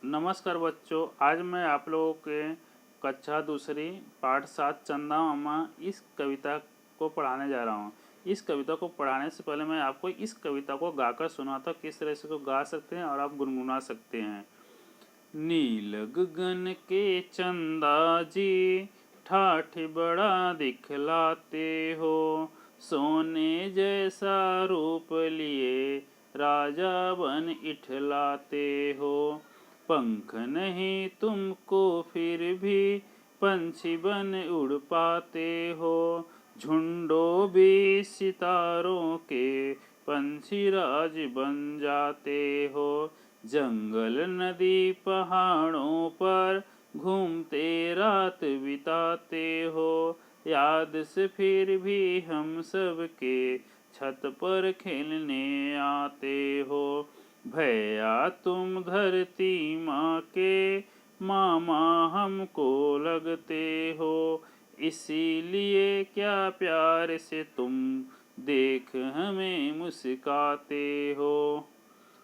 नमस्कार बच्चों, आज मैं आप लोगों के कक्षा दूसरी पाठ 7 चंदा मामा इस कविता को पढ़ाने जा रहा हूँ। इस कविता को पढ़ाने से पहले मैं आपको इस कविता को गाकर सुनाता हूँ। किस तरह से को गा सकते हैं और आप गुनगुना सकते हैं। नील गगन के चंदा जी, ठाठ बड़ा दिखलाते हो, सोने जैसा रूप लिए राजा बन इठलाते हो। पंख नहीं तुमको फिर भी पंछी बन उड़ पाते हो, झुंडों भी सितारों के पंछी राज बन जाते हो। जंगल नदी पहाड़ों पर घूमते रात बिताते हो, याद से फिर भी हम सब के छत पर खेलने आते हो। भैया तुम धरती माँ के मामा हमको लगते हो, इसीलिए क्या प्यार से तुम देख हमें मुस्काते हो।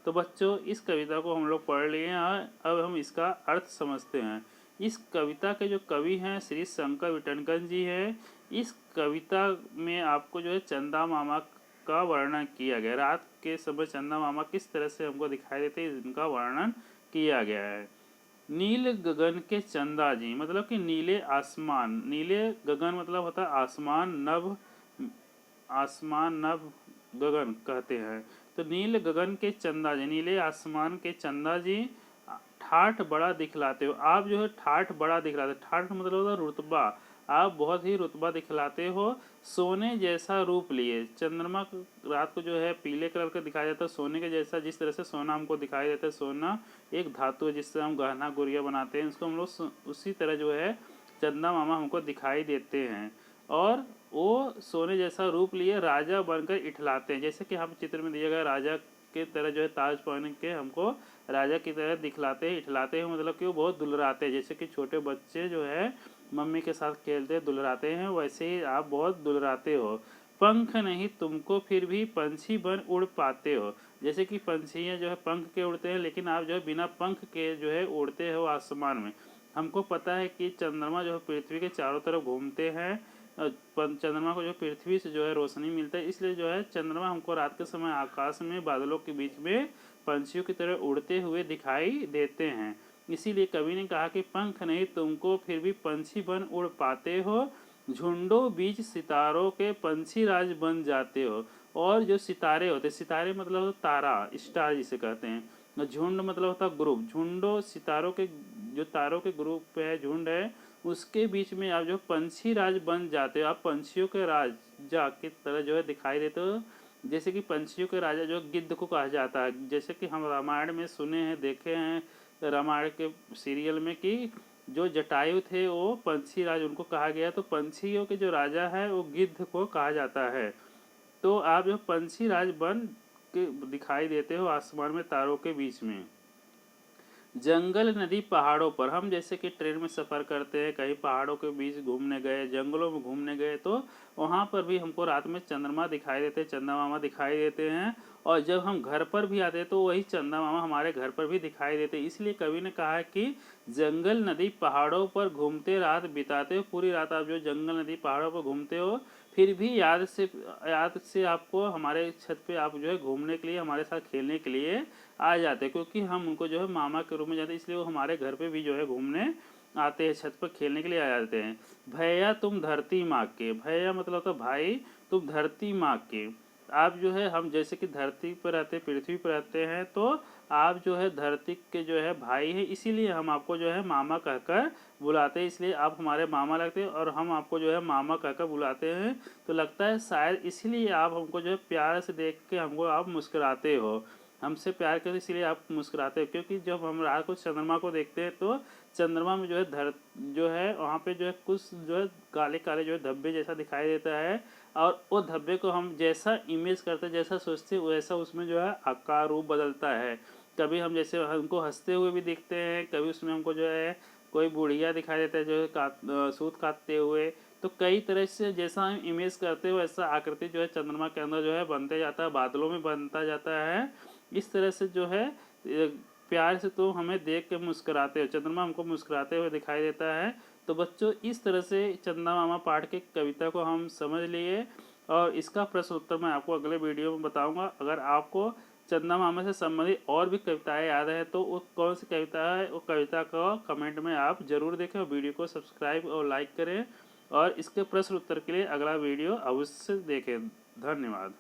तो बच्चों, इस कविता को हम लोग पढ़ लिए हैं। अब हम इसका अर्थ समझते हैं। इस कविता के जो कवि हैं श्री शंकर विटनकर जी है। इस कविता में आपको जो है चंदा मामा का वर्णन किया गया। रात के समय चंदा मामा किस तरह से हमको दिखाई देते हैं, इनका वर्णन किया गया है। नील गगन के चंदा जी मतलब कि नीले आसमान। नीले गगन मतलब होता है आसमान, नभ आसमान नभ गगन कहते हैं। तो नील गगन के चंदा जी, नीले आसमान के चंदा जी, ठाठ बड़ा दिखलाते हो। आप जो है ठाठ बड़ा दिखलाते हो। ठाठ मतलब होता है रुतबा। आप बहुत ही रुतबा दिखलाते हो। सोने जैसा रूप लिए। चंद्रमा रात को जो है पीले कलर का दिखाया जाता है, सोने के जैसा। जिस तरह से सोना हमको दिखाई देता है, सोना एक धातु है जिससे हम गहना गुड़िया बनाते हैं, उसको हम लोग उसी तरह जो है चंदा मामा हमको दिखाई देते हैं। और वो सोने जैसा रूप लिए राजा बनकर इठलाते हैं। जैसे कि हम चित्र में दिया गया राजा के तरह जो है ताज पहन के हमको राजा की तरह दिखलाते हैं, इठलाते हैं। मतलब कि वो बहुत दुलराते हैं। जैसे कि छोटे बच्चे जो है मम्मी के साथ खेलते हैं, दुलराते हैं, वैसे ही आप बहुत दुलराते हो। पंख नहीं तुमको फिर भी पंछी बन उड़ पाते हो। जैसे कि पंछियाँ जो है पंख के उड़ते हैं, लेकिन आप जो है बिना पंख के जो है उड़ते हो आसमान में। हमको पता है कि चंद्रमा जो है पृथ्वी के चारों तरफ घूमते हैं। चंद्रमा को जो पृथ्वी से जो है रोशनी मिलता है, इसलिए जो है चंद्रमा हमको रात के समय आकाश में बादलों के बीच में पंछियों की तरह उड़ते हुए दिखाई देते हैं। इसीलिए कवि ने कहा कि पंख नहीं तुमको फिर भी पंछी बन उड़ पाते हो, झुंडों बीच सितारों के पंछी राज बन जाते हो। और जो सितारे होते, सितारे मतलब तारा, स्टार जिसे कहते हैं। झुंड मतलब होता ग्रुप। झुंडों सितारों के जो तारों के ग्रुप है, झुंड है, उसके बीच में आप जो पंछी राज बन जाते हो। आप पंछियों के राजा की तरह जो है दिखाई देते हो। जैसे कि पंछियों के राजा जो गिद्ध को कहा जाता है। जैसे कि हम रामायण में सुने हैं, देखे हैं रामायण के सीरियल में कि जो जटायु थे वो पंछी राज उनको कहा गया। तो पंछियों के जो राजा है वो गिद्ध को कहा जाता है। तो आप जो पंछी राज बन के दिखाई देते हो आसमान में तारों के बीच में। जंगल नदी पहाड़ों पर, हम जैसे कि ट्रेन में सफ़र करते हैं, कहीं पहाड़ों के बीच घूमने गए, जंगलों में घूमने गए, तो वहाँ पर भी हमको रात में चंद्रमा दिखाई देते हैं, चंदा मामा दिखाई देते हैं। और जब हम घर पर भी आते हैं तो वही चंदा मामा हमारे घर पर भी दिखाई देते हैं। इसलिए कवि ने कहा है कि जंगल नदी पहाड़ों पर घूमते रात बिताते हो। पूरी रात आप जो जंगल नदी पहाड़ों पर घूमते हो, फिर भी याद से आपको हमारे छत पे आप जो है घूमने के लिए, हमारे साथ खेलने के लिए आ जाते हैं। क्योंकि हम उनको जो है मामा के रूप में जाते हैं, इसलिए वो हमारे घर पे भी जो है घूमने आते हैं, छत पर खेलने के लिए आ जाते हैं। भैया तुम धरती माँ के। भैया मतलब तो भाई, तुम धरती माँ के। आप जो है, हम जैसे कि धरती पर रहते हैं, पृथ्वी पर रहते हैं, तो आप जो है धरती के जो है भाई है, इसीलिए हम आपको जो है मामा कहकर बुलाते हैं। इसलिए आप हमारे मामा लगते हैं और हम आपको जो है मामा कहकर बुलाते हैं। तो लगता है शायद इसीलिए आप हमको जो है प्यार से देख के हमको आप मुस्कुराते हो, हमसे प्यार करते, इसीलिए आप मुस्कुराते हो। क्योंकि जब हम रात को चंद्रमा को देखते हैं तो चंद्रमा में जो है जो है वहाँ पे जो है कुछ जो है काले काले जो है धब्बे जैसा दिखाई देता है। और वो धब्बे को हम जैसा इमेज करते हैं, जैसा सोचते हैं, वैसा उसमें जो है आकार रूप बदलता है। कभी हम जैसे हमको हंसते हुए भी दिखते हैं, कभी उसमें हमको जो है कोई बुढ़िया दिखाई देता है जो है सूत काटते हुए। तो कई तरह से जैसा हम इमेज करते हो वैसा आकृति जो है चंद्रमा के अंदर जो है बनते जाता है, बादलों में बनता जाता है। इस तरह से जो है प्यार से तो हमें देख के मुस्कुराते हो, चंद्रमा हमको मुस्कुराते हुए दिखाई देता है। तो बच्चों इस तरह से चंदा मामा पाठ की कविता को हम समझ लिए और इसका प्रश्न उत्तर मैं आपको अगले वीडियो में बताऊंगा। अगर आपको चंदा मामा से संबंधित और भी कविताएं याद है तो वो कौन सी कविता है, वो कविता को कमेंट में आप ज़रूर देखें और वीडियो को सब्सक्राइब और लाइक करें और इसके प्रश्न उत्तर के लिए अगला वीडियो अवश्य देखें। धन्यवाद।